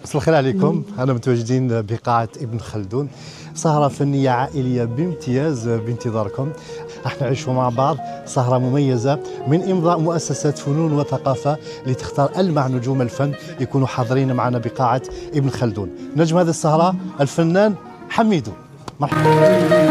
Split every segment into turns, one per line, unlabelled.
مساء الخير عليكم. أنا متواجدين بقاعة ابن خلدون، سهرة فنية عائلية بامتياز بانتظاركم. راح نعيشوا مع بعض سهرة مميزة من إمضاء مؤسسة فنون وثقافة لتختار ألمع نجوم الفن يكونوا حاضرين معنا بقاعة ابن خلدون. نجم هذه السهرة الفنان حميدو. مرحبا.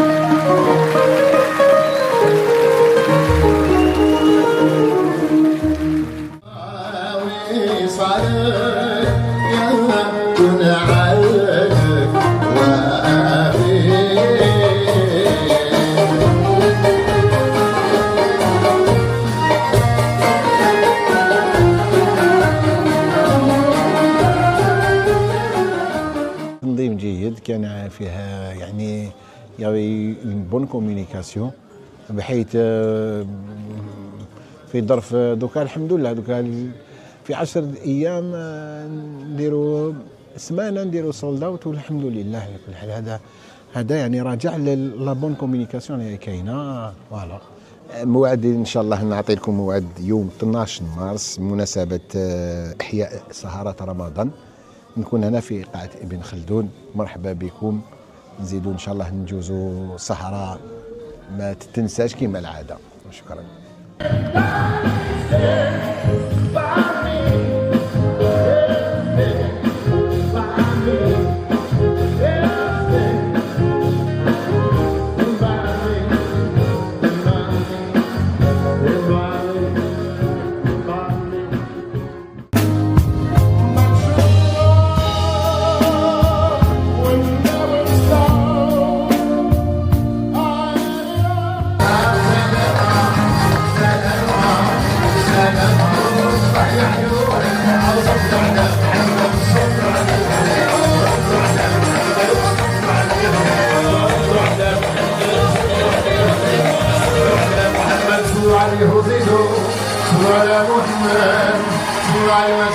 تنظيم جيد كان فيها يعني بون كوميونيكاسيون، بحيث في ظرف دوكا الحمد لله دوكا في 10 ايام نديروا سمانه نديروا سولد اوت والحمد لله على كل حال. هذا يعني راجع لا بون كوميونيكاسيون اللي كاينه. فوالا موعد ان شاء الله نعطي لكم موعد يوم 12 مارس بمناسبه احياء سهرات رمضان، نكون هنا في قاعة ابن خلدون. مرحبا بكم، نزيدوا ان شاء الله نجوزوا سهرة ما تتنساش كما العادة. شكرا.
عليه زيدو على محمد على